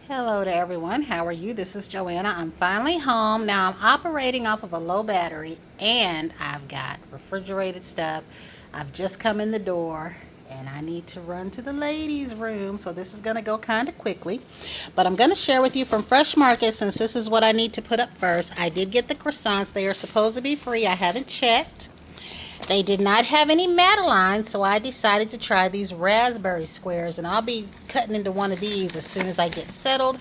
Hello to everyone. How are you? This is Joanna. I'm finally home. Now I'm operating off of a low battery and I've got refrigerated stuff. I've just come in the door and I need to run to the ladies' room. So this is going to go kind of quickly. But I'm going to share with you from Fresh Market since this is what I need to put up first. I did get the croissants. They are supposed to be free. I haven't checked. They did not have any Madeline, so I decided to try these raspberry squares, and I'll be cutting into one of these as soon as I get settled.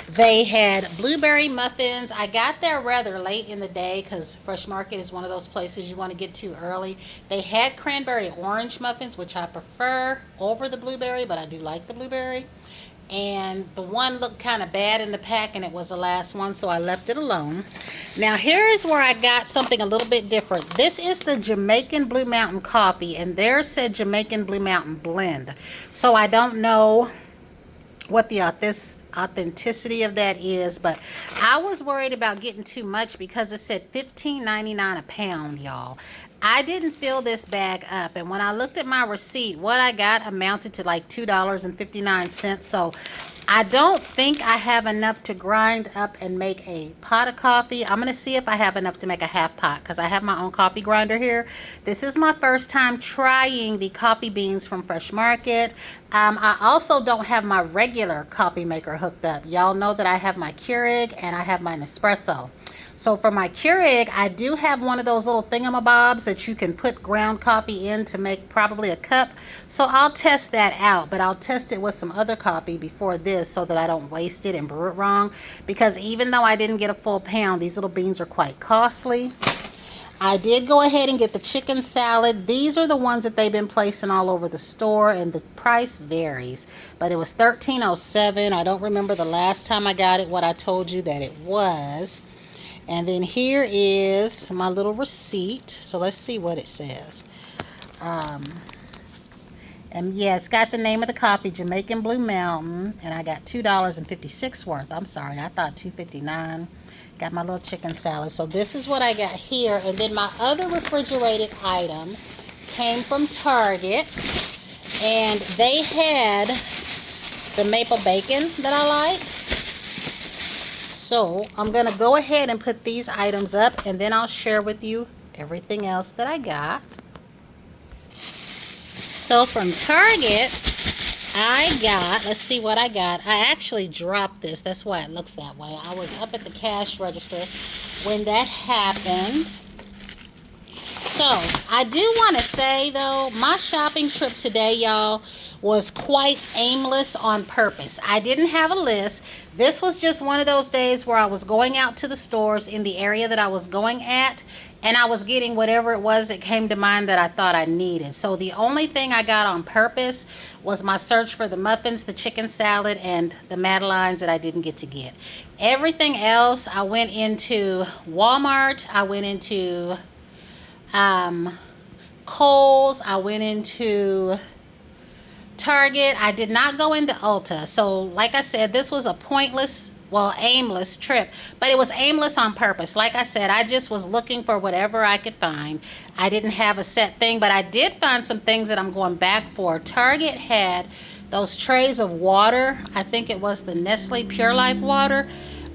They had blueberry muffins. I got there rather late in the day because Fresh Market is one of those places you want to get to early. They had cranberry orange muffins, which I prefer over the blueberry, but I do like the blueberry. And the one looked kind of bad in the pack and it was the last one, so I left it alone. Now here is where I got something a little bit different. This is the Jamaican Blue Mountain coffee, and there said Jamaican Blue Mountain blend. So I don't know what the authenticity of that is, but I was worried about getting too much because it said $15.99 a pound, y'all. I didn't fill this bag up, and when I looked at my receipt, what I got amounted to like $2.59. So I don't think I have enough to grind up and make a pot of coffee. I'm going to see if I have enough to make a half pot because I have my own coffee grinder here. This is my first time trying the coffee beans from Fresh Market. I also don't have my regular coffee maker hooked up. Y'all know that I have my Keurig and I have my Nespresso. So for my Keurig, I do have one of those little thingamabobs that you can put ground coffee in to make probably a cup. So I'll test that out, but I'll test it with some other coffee before this so that I don't waste it and brew it wrong. Because even though I didn't get a full pound, these little beans are quite costly. I did go ahead and get the chicken salad. These are the ones that they've been placing all over the store, and the price varies. But it was $13.07. I don't remember the last time I got it, what I told you that it was. And then here is my little receipt. So let's see what it says. And yeah, it's got the name of the coffee, Jamaican Blue Mountain. And I got $2.56 worth. I'm sorry, I thought $2.59. Got my little chicken salad. So this is what I got here. And then my other refrigerated item came from Target. And they had the maple bacon that I like. So I'm going to go ahead and put these items up, and then I'll share with you everything else that I got. So from Target, I got, let's see what I got. I actually dropped this. That's why it looks that way. I was up at the cash register when that happened. So I do want to say, though, my shopping trip today, y'all, was quite aimless on purpose. I didn't have a list. This was just one of those days where I was going out to the stores in the area that I was going at, and I was getting whatever it was that came to mind that I thought I needed. So the only thing I got on purpose was my search for the muffins, the chicken salad, and the Madelines that I didn't get to get. Everything else, I went into Walmart. I went into Kohl's. I went into Target. I did not go into Ulta. So like I said, this was a pointless, well, aimless trip, but it was aimless on purpose. Like I said, I just was looking for whatever I could find. I didn't have a set thing, but I did find some things that I'm going back for. Target had those trays of water. I think it was the Nestle Pure Life water.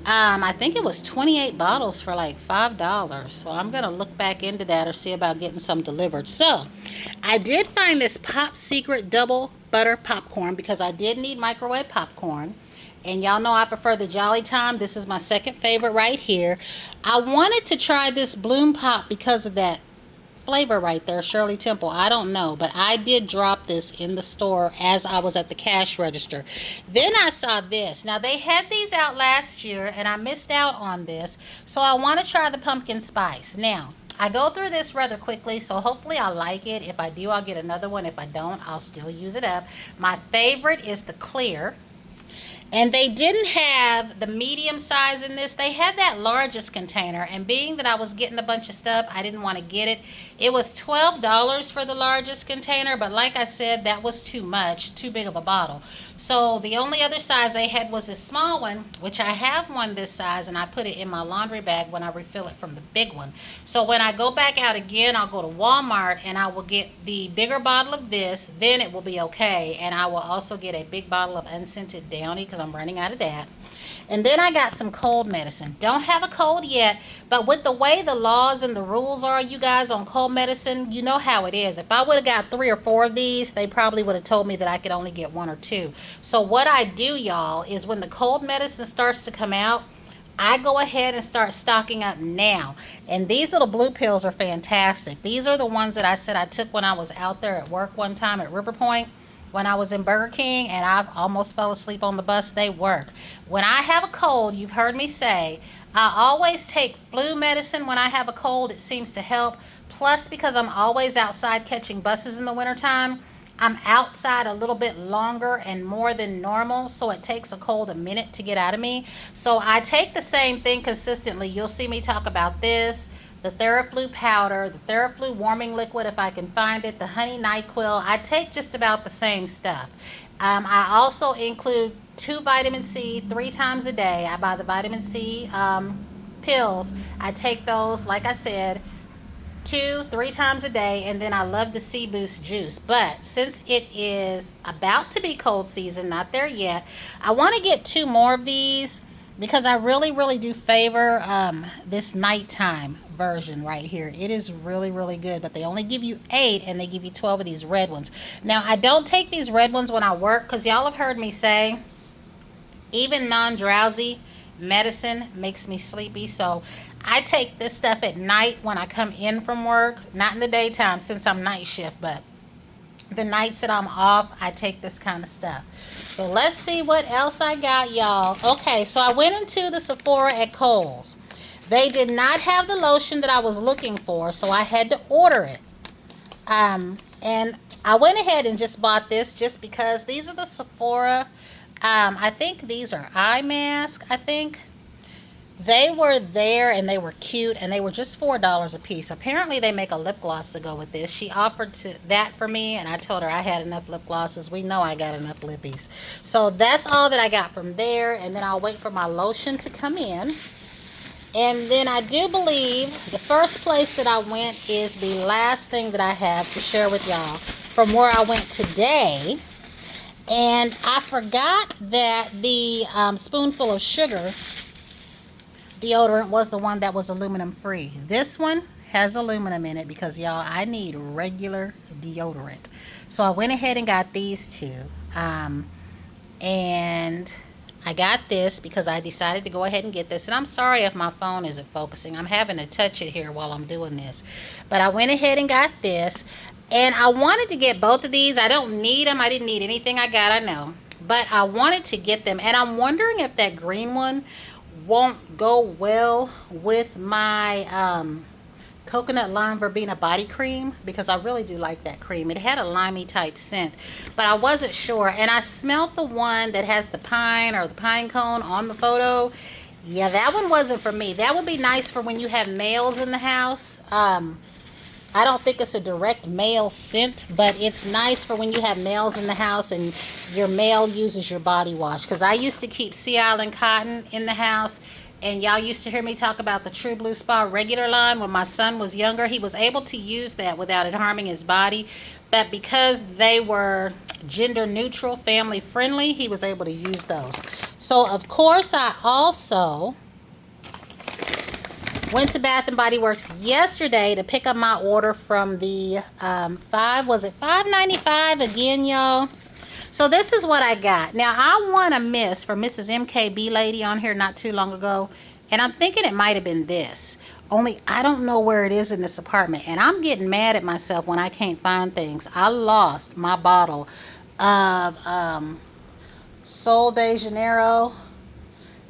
I think it was 28 bottles for like $5. So I'm going to look back into that or see about getting some delivered. So I did find this Pop Secret double butter popcorn because I did need microwave popcorn. And y'all know I prefer the Jolly Time. This is my second favorite right here. I wanted to try this Bloom Pop because of that flavor right there, Shirley Temple. I don't know, but I did drop this in the store as I was at the cash register. Then I saw this. Now they had these out last year and I missed out on this, so I want to try the pumpkin spice. Now I go through this rather quickly, so hopefully I'll like it. If I do, I'll get another one. If I don't, I'll still use it up. My favorite is the clear. And they didn't have the medium size in this. They had that largest container. And being that I was getting a bunch of stuff, I didn't want to get it. It was $12 for the largest container, but like I said, that was too much, too big of a bottle. So the only other size they had was this small one, which I have one this size, and I put it in my laundry bag when I refill it from the big one. So when I go back out again, I'll go to Walmart and I will get the bigger bottle of this, then it will be okay. And I will also get a big bottle of unscented Downy because I'm running out of that. And then I got some cold medicine. Don't have a cold yet, but with the way the laws and the rules are, you guys, on cold medicine, you know how it is. If I would have got 3 or 4 of these, they probably would have told me that I could only get 1 or 2. So what I do, y'all, is when the cold medicine starts to come out, I go ahead and start stocking up now. And these little blue pills are fantastic. These are the ones that I said I took when I was out there at work one time at River Point, when I was in Burger King, and I almost fell asleep on the bus. They work. When I have a cold, you've heard me say, I always take flu medicine when I have a cold. It seems to help. Plus, because I'm always outside catching buses in the wintertime, I'm outside a little bit longer and more than normal, so it takes a cold a minute to get out of me. So I take the same thing consistently. You'll see me talk about this, the Theraflu powder, the Theraflu warming liquid if I can find it, the honey NyQuil. I take just about the same stuff. I also include 2 vitamin C 3 times a day. I buy the vitamin C pills. I take those, like I said, 2, 3 times a day, and then I love the Sea Boost juice. But since it is about to be cold season, not there yet, I want to get 2 more of these because I really do favor this nighttime version right here. It is really good, but they only give you 8 and they give you 12 of these red ones. Now, I don't take these red ones when I work because y'all have heard me say even non-drowsy medicine makes me sleepy. So I take this stuff at night when I come in from work, not in the daytime since I'm night shift, but the nights that I'm off, I take this kind of stuff. So let's see what else I got, y'all. Okay, so I went into the Sephora at Kohl's. They did not have the lotion that I was looking for, so I had to order it. And I went ahead and just bought this just because these are the Sephora. I think these are eye masks, I think. They were there and they were cute and they were just $4 a piece. Apparently they make a lip gloss to go with this. She offered that for me and I told her I had enough lip glosses. We know I got enough lippies. So that's all that I got from there, and then I'll wait for my lotion to come in. And then I do believe the first place that I went is the last thing that I have to share with y'all from where I went today. And I forgot that the spoonful of sugar deodorant was the one that was aluminum free. This one has aluminum in it because, y'all, I need regular deodorant. So I went ahead and got these 2. And I got this because I decided to go ahead and get this. And I'm sorry if my phone isn't focusing. I'm having to touch it here while I'm doing this. But I went ahead and got this. And I wanted to get both of these. I don't need them. I didn't need anything I got, I know. But I wanted to get them. And I'm wondering if that green one won't go well with my coconut lime verbena body cream, because I really do like that cream. It had a limey type scent, but I wasn't sure. And I smelled the one that has the pine or the pine cone on the photo. Yeah, that one wasn't for me. That would be nice for when you have males in the house. I don't think it's a direct male scent, but it's nice for when you have males in the house and your male uses your body wash. Because I used to keep Sea Island cotton in the house, and y'all used to hear me talk about the True Blue Spa regular line. When my son was younger, he was able to use that without it harming his body. But because they were gender neutral, family friendly, he was able to use those. So, of course, I also went to Bath and Body Works yesterday to pick up my order from the $5.95 again, y'all. So this is what I got. Now, I won a miss for Mrs. MKB lady on here not too long ago, and I'm thinking it might have been this. Only I don't know where it is in this apartment, and I'm getting mad at myself when I can't find things. I lost my bottle of Sol de Janeiro,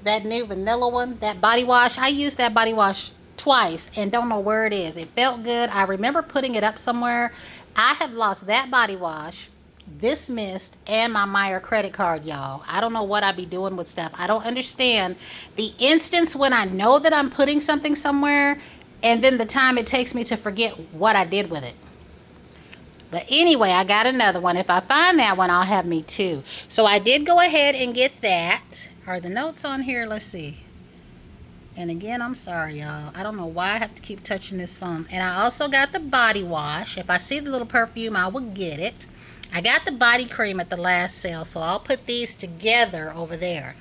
that new vanilla one, that body wash. I used that body wash twice and don't know where it is. It felt good. I remember putting it up somewhere. I have lost that body wash, this mist, and my Meijer credit card, y'all. I don't know what I be doing with stuff. I don't understand the instance when I know that I'm putting something somewhere and then the time it takes me to forget what I did with it. But anyway, I got another one. If I find that one, I'll have me two. So I did go ahead and get that. Are the notes on here? Let's see. And again, I'm sorry, y'all. I don't know why I have to keep touching this phone. And I also got the body wash. If I see the little perfume, I will get it. I got the body cream at the last sale, so I'll put these together over there.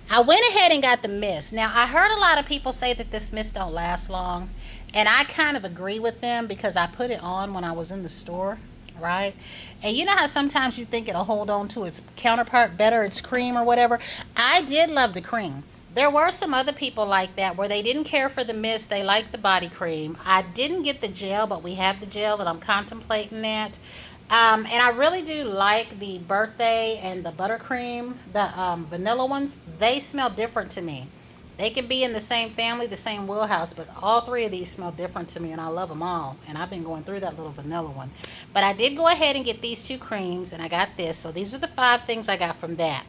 I went ahead and got the mist. Now, I heard a lot of people say that this mist don't last long. And I kind of agree with them because I put it on when I was in the store, right? And you know how sometimes you think it'll hold on to its counterpart better, its cream or whatever? I did love the cream. There were some other people like that where they didn't care for the mist. They liked the body cream. I didn't get the gel, but we have the gel and I'm contemplating that. And I really do like the birthday and the buttercream, the vanilla ones. They smell different to me. They can be in the same family, the same wheelhouse, but all three of these smell different to me, and I love them all. And I've been going through that little vanilla one. But I did go ahead and get these two creams, and I got this. So these are the 5 things I got from that.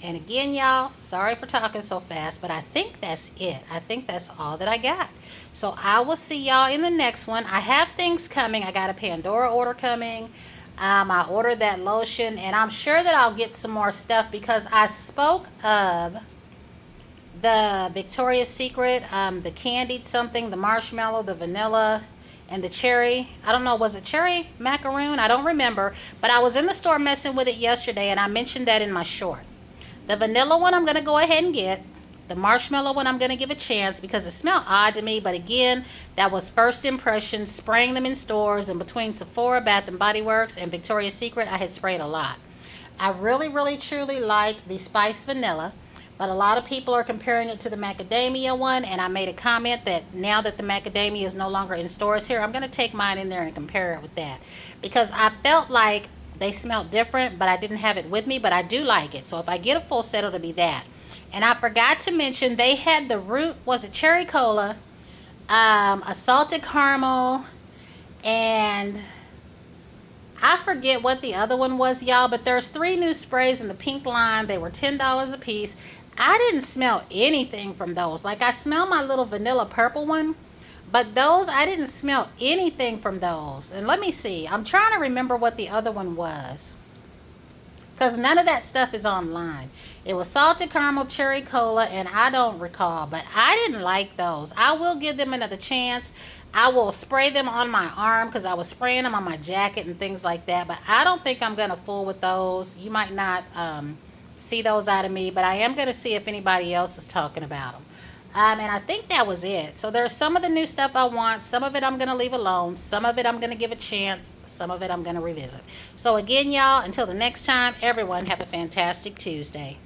And again, y'all, sorry for talking so fast, but I think that's it. I think that's all that I got. So I will see y'all in the next one. I have things coming. I got a Pandora order coming. I ordered that lotion, and I'm sure that I'll get some more stuff because I spoke of the Victoria's Secret, the candied something, the marshmallow, the vanilla, and the cherry. I don't know, was it cherry macaroon? I don't remember, but I was in the store messing with it yesterday, and I mentioned that in my short. The vanilla one I'm going to go ahead and get. The marshmallow one I'm going to give a chance because it smelled odd to me, but again, that was first impression, spraying them in stores, and between Sephora, Bath & Body Works, and Victoria's Secret, I had sprayed a lot. I really, really, truly liked the Spice Vanilla. But a lot of people are comparing it to the macadamia one, and I made a comment that now that the macadamia is no longer in stores here, I'm going to take mine in there and compare it with that. Because I felt like they smelled different, but I didn't have it with me, but I do like it. So if I get a full set, it'll be that. And I forgot to mention, they had the root, was it cherry cola, a salted caramel, and I forget what the other one was, y'all, but there's 3 new sprays in the pink line. They were $10 a piece. I didn't smell anything from those. Like, I smell my little vanilla purple one, but those, I didn't smell anything from those. And let me see. I'm trying to remember what the other one was, because none of that stuff is online. It was salted caramel, cherry cola, and I don't recall, but I didn't like those. I will give them another chance. I will spray them on my arm because I was spraying them on my jacket and things like that, but I don't think I'm going to fool with those. You might not see those out of me, but I am going to see if anybody else is talking about them. And I think that was it. So there's some of the new stuff I want. Some of it I'm going to leave alone. Some of it I'm going to give a chance. Some of it I'm going to revisit. So again, y'all, until the next time, everyone have a fantastic Tuesday.